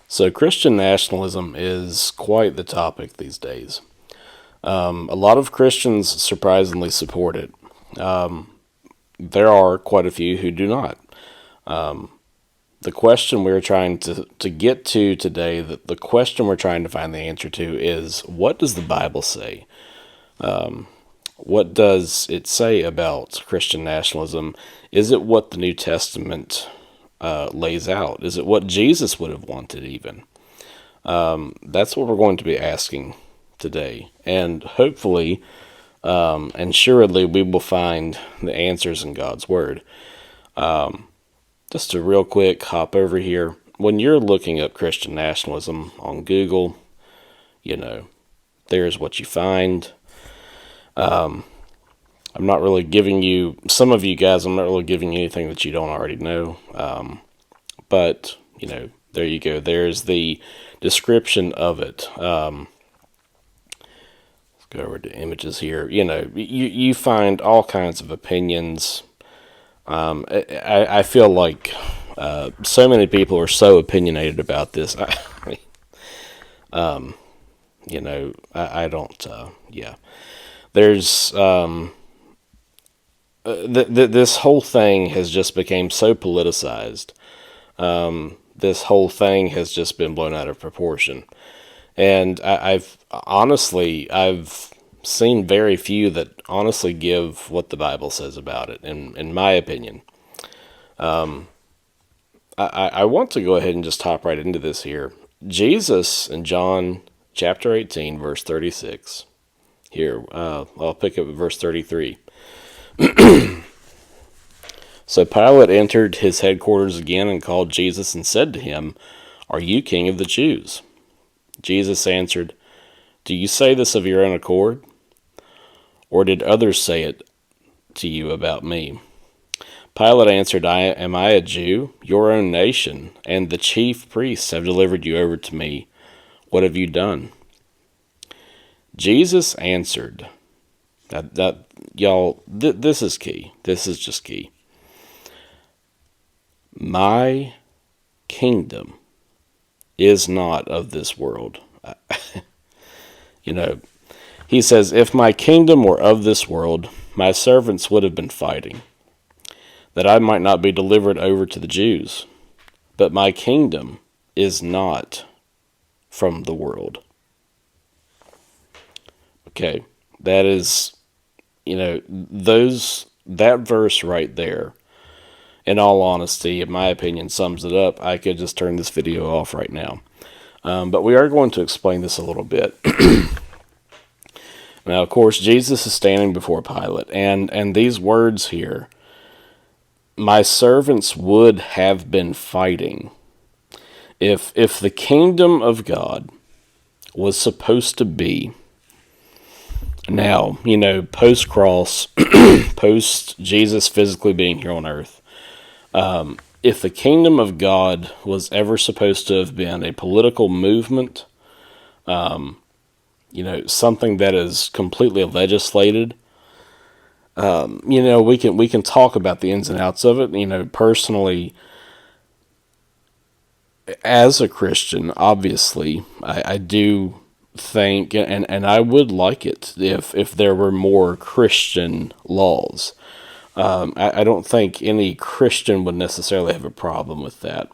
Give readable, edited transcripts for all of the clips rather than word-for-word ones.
So, Christian nationalism is quite the topic these days. A lot of Christians surprisingly support it. There are quite a few who do not. The question we're trying to get to today, the question we're trying to find the answer to is, what does the Bible say? What does it say about Christian nationalism? Is it what the New Testament lays out? Is it what Jesus would have wanted even? That's what we're going to be asking today. And hopefully, and surely, we will find the answers in God's Word. Just a real quick hop over here. When you're looking up Christian nationalism on Google, there's what you find. I'm not really giving you, some of you guys, I'm not really giving you anything that you don't already know. But, there you go. There's the description of it. Let's go over to images here. You find all kinds of opinions. I feel like so many people are so opinionated about this. I don't, yeah. There's, this whole thing has just become so politicized. This whole thing has just been blown out of proportion. And I've seen very few that honestly give what the Bible says about it, in my opinion. I want to go ahead and just hop right into this here. Jesus in John chapter 18, verse 36. Here, I'll pick up at verse 33. So Pilate entered his headquarters again and called Jesus and said to him, "Are you king of the Jews?" Jesus answered, "Do you say this of your own accord? Or did others say it to you about me?" Pilate answered, Am I a Jew? Your own nation and the chief priests have delivered you over to me. What have you done? Jesus answered, y'all, this is key. This is just key. My kingdom is not of this world. He says, if my kingdom were of this world, my servants would have been fighting, that I might not be delivered over to the Jews. But my kingdom is not from the world. Okay, that is, that verse right there, in all honesty, in my opinion, sums it up. I could just turn this video off right now. But we are going to explain this a little bit. Now, of course, Jesus is standing before Pilate, and these words here, my servants would have been fighting. If the kingdom of God was supposed to be, now, post-cross, post-Jesus physically being here on earth, if the kingdom of God was ever supposed to have been a political movement, something that is completely legislated, we can talk about the ins and outs of it. Personally, as a Christian, obviously, I do think, and I would like it if there were more Christian laws. I don't think any Christian would necessarily have a problem with that.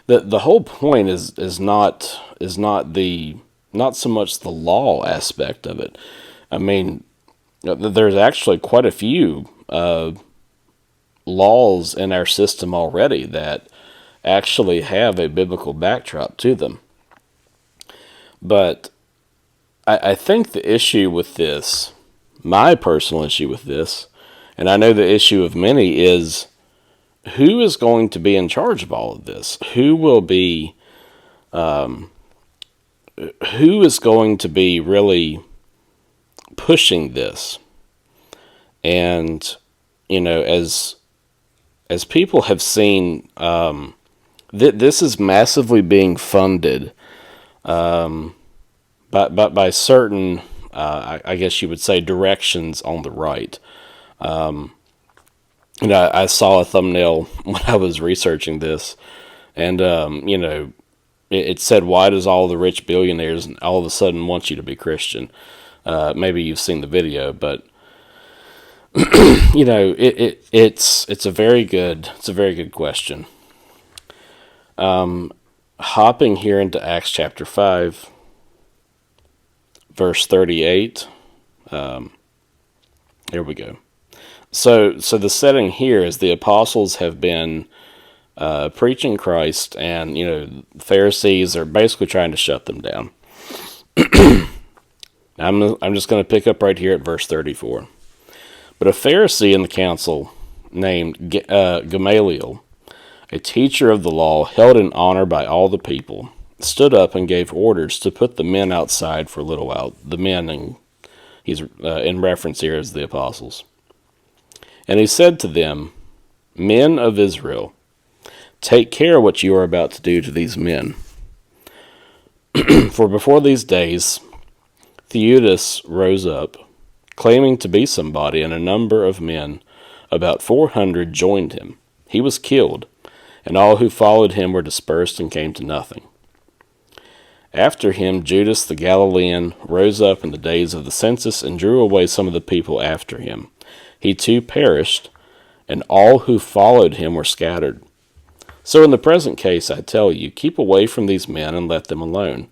The whole point is not so much the law aspect of it. I mean, there's actually quite a few laws in our system already that actually have a biblical backdrop to them. But I think the issue with this, my personal issue with this, and I know the issue of many, is who is going to be in charge of all of this? Who is going to be really pushing this? And, as people have seen, this is massively being funded by certain, I guess you would say, directions on the right. I saw a thumbnail when I was researching this, and it said, "Why does all the rich billionaires all of a sudden want you to be Christian?" Maybe you've seen the video, but it's a very good question. Hopping here into Acts chapter 5, verse 38. Here we go. So the setting here is the apostles have been preaching Christ, and Pharisees are basically trying to shut them down. I'm just going to pick up right here at verse 34. But a Pharisee in the council named Gamaliel, a teacher of the law held in honor by all the people, stood up and gave orders to put the men outside for a little while. The men, and he's in reference here as the apostles. And he said to them, "Men of Israel, take care what you are about to do to these men. For before these days, Theudas rose up, claiming to be somebody, and a number of men, about 400, joined him. He was killed, and all who followed him were dispersed and came to nothing. After him, Judas the Galilean rose up in the days of the census and drew away some of the people after him. He too perished, and all who followed him were scattered. So in the present case, I tell you, keep away from these men and let them alone.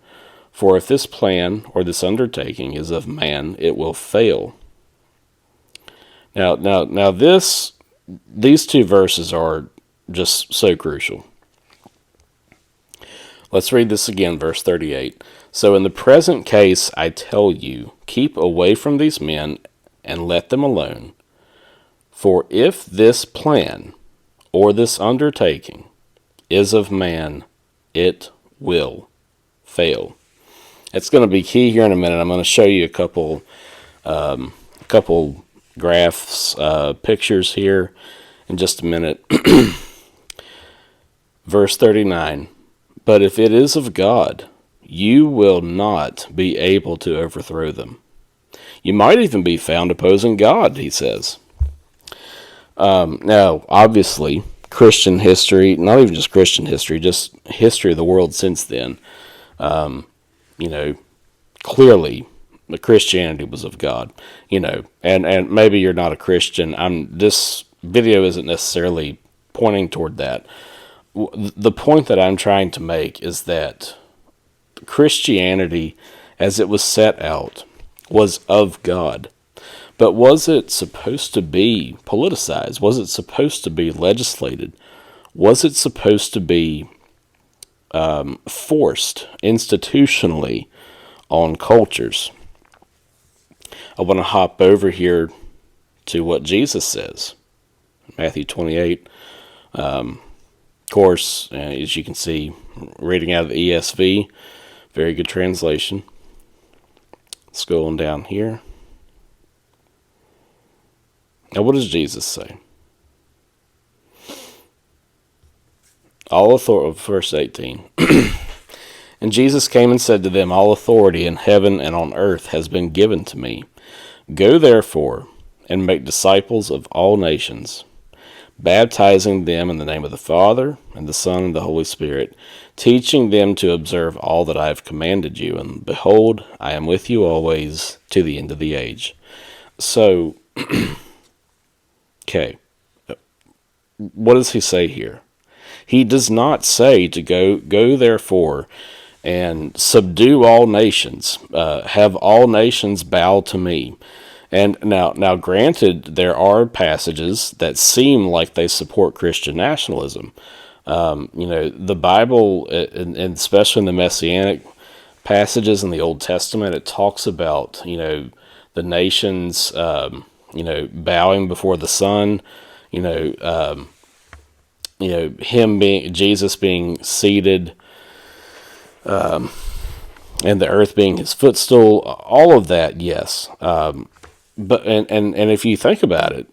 For if this plan or this undertaking is of man, it will fail." Now these two verses are just so crucial. Let's read this again, verse 38. "So in the present case, I tell you, keep away from these men and let them alone. For if this plan or this undertaking is of man, it will fail." It's going to be key here in a minute. I'm going to show you a couple graphs, pictures here in just a minute. Verse 39, "But if it is of God, you will not be able to overthrow them. You might even be found opposing God," he says. Now, obviously, Christian history, not even just Christian history, just history of the world since then, clearly the Christianity was of God, and maybe you're not a Christian. This video isn't necessarily pointing toward that. The point that I'm trying to make is that Christianity, as it was set out, was of God. But was it supposed to be politicized? Was it supposed to be legislated? Was it supposed to be forced institutionally on cultures? I want to hop over here to what Jesus says. Matthew 28. Of course, as you can see, reading out of the ESV, very good translation. Let's go on down here. Now, what does Jesus say? All authority, verse 18. "And Jesus came and said to them, All authority in heaven and on earth has been given to me. Go therefore and make disciples of all nations, baptizing them in the name of the Father, and the Son, and the Holy Spirit, teaching them to observe all that I have commanded you. And behold, I am with you always to the end of the age." So, okay, what does he say here? He does not say to go therefore and subdue all nations, have all nations bow to me. And now, granted, there are passages that seem like they support Christian nationalism. The Bible, and especially in the Messianic passages in the Old Testament, it talks about, the nations, bowing before the Son, Jesus being seated, and the earth being his footstool, all of that, yes. But if you think about it,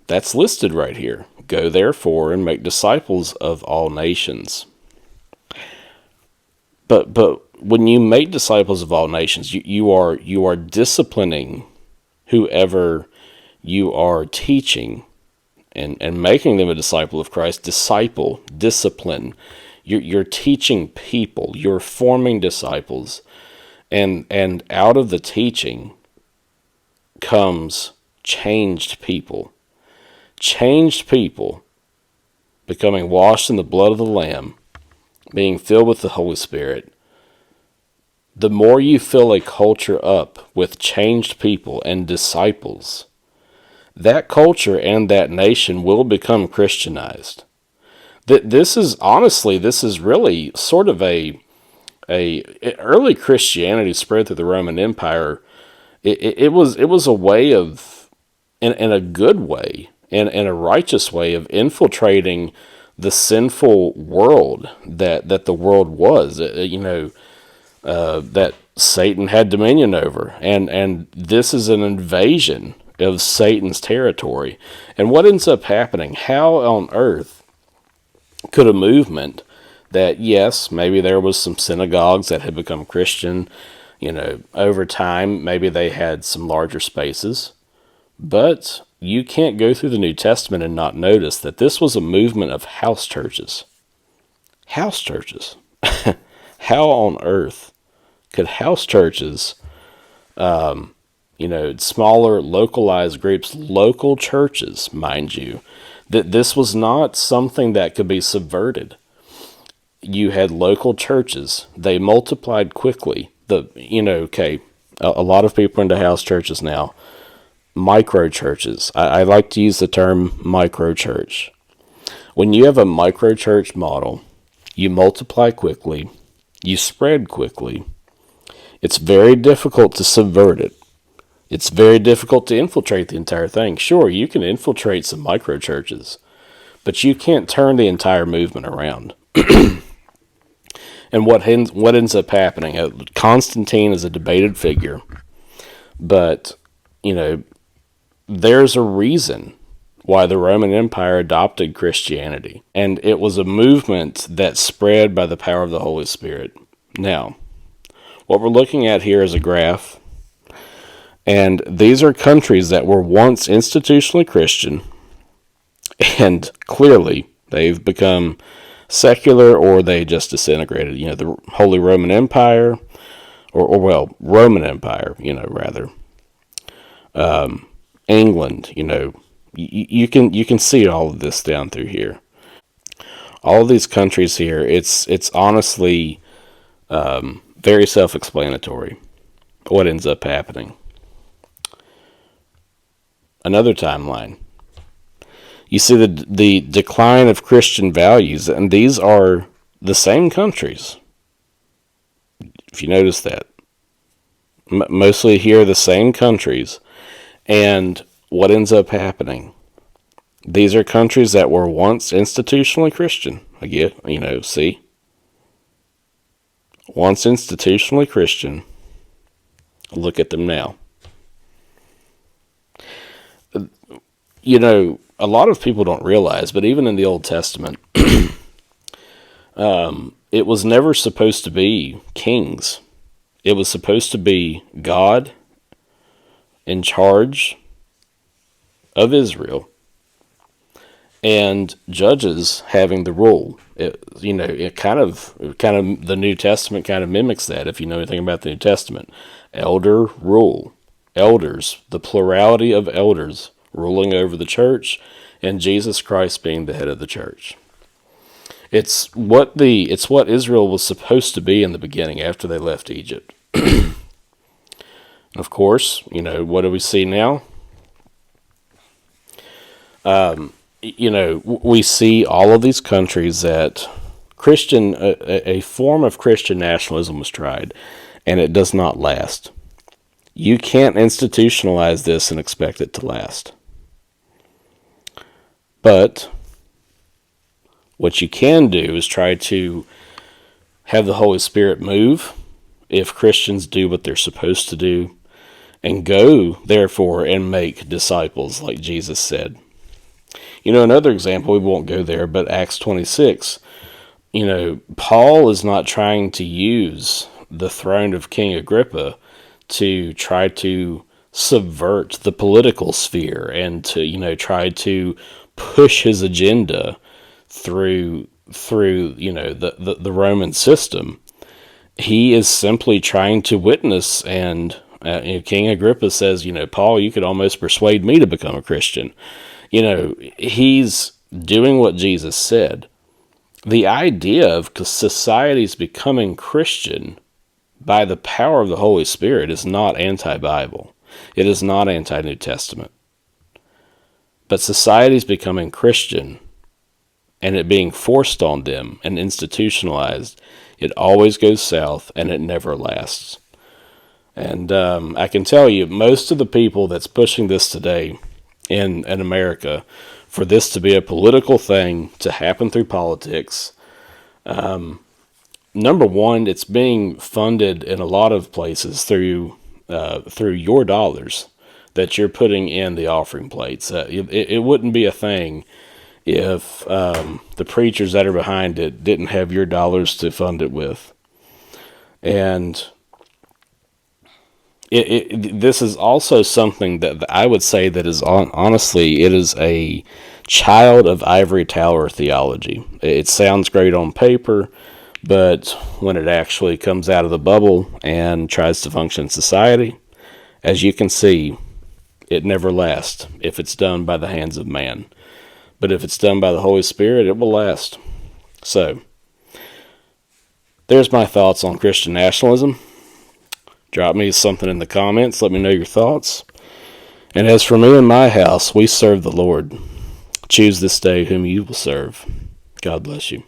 that's listed right here. Go therefore and make disciples of all nations. But when you make disciples of all nations, you are disciplining whoever you are teaching and making them a disciple of Christ. Disciple, discipline. You're teaching people. You're forming disciples, and out of the teaching comes changed people. Changed people becoming washed in the blood of the Lamb, being filled with the Holy Spirit. The more you fill a culture up with changed people and disciples, that culture and that nation will become Christianized. This is really sort of a early Christianity spread through the Roman Empire. It was a way of, in a good way, in a righteous way of infiltrating the sinful world that the world was. That Satan had dominion over, and this is an invasion of Satan's territory. And what ends up happening? How on earth could a movement that, yes, maybe there was some synagogues that had become Christian, over time, maybe they had some larger spaces, but you can't go through the New Testament and not notice that this was a movement of house churches. House churches. How on earth could house churches, smaller localized groups, local churches, mind you, that this was not something that could be subverted. You had local churches. They multiplied quickly. A lot of people are into house churches now. Micro churches. I like to use the term micro church. When you have a micro church model, you multiply quickly, you spread quickly. It's very difficult to subvert it. It's very difficult to infiltrate the entire thing. Sure, you can infiltrate some micro churches, but you can't turn the entire movement around. And what ends up happening? Constantine is a debated figure, but there's a reason why the Roman Empire adopted Christianity, and it was a movement that spread by the power of the Holy Spirit. Now, what we're looking at here is a graph, and these are countries that were once institutionally Christian, and clearly they've become secular, or they just disintegrated. The Holy Roman Empire, or Roman Empire, rather. England, you can see all of this down through here. All of these countries here, it's honestly very self-explanatory what ends up happening. Another timeline. You see the decline of Christian values, and these are the same countries. If you notice that. Mostly here, the same countries. And what ends up happening? These are countries that were once institutionally Christian. See? Once institutionally Christian. Look at them now. A lot of people don't realize, but even in the Old Testament, it was never supposed to be kings. It was supposed to be God in charge of Israel, and judges having the rule. It kind of the New Testament kind of mimics that. If you know anything about the New Testament, elder rule, elders, the plurality of elders ruling over the church, and Jesus Christ being the head of the church. It's what Israel was supposed to be in the beginning after they left Egypt. Of course, what do we see now? We see all of these countries that a form of Christian nationalism was tried, and it does not last. You can't institutionalize this and expect it to last. But what you can do is try to have the Holy Spirit move if Christians do what they're supposed to do, and go, therefore, and make disciples, like Jesus said. Another example, we won't go there, but Acts 26. Paul is not trying to use the throne of King Agrippa to try to subvert the political sphere and to, try to push his agenda through through, the Roman system. He is simply trying to witness, and King Agrippa says, Paul, you could almost persuade me to become a Christian. He's doing what Jesus said. The idea of societies becoming Christian by the power of the Holy Spirit is not anti-Bible. It is not anti-New Testament. But societies becoming Christian and it being forced on them and institutionalized, it always goes south and it never lasts. And I can tell you, most of the people that's pushing this today in America, for this to be a political thing, to happen through politics, number one, it's being funded in a lot of places through your dollars that you're putting in the offering plates. It wouldn't be a thing if the preachers that are behind it didn't have your dollars to fund it with. And this is also something that I would say that is honestly, it is a child of ivory tower theology. It sounds great on paper, but when it actually comes out of the bubble and tries to function in society, as you can see, it never lasts if it's done by the hands of man. But if it's done by the Holy Spirit, it will last. So, there's my thoughts on Christian nationalism. Drop me something in the comments. Let me know your thoughts. And as for me and my house, we serve the Lord. Choose this day whom you will serve. God bless you.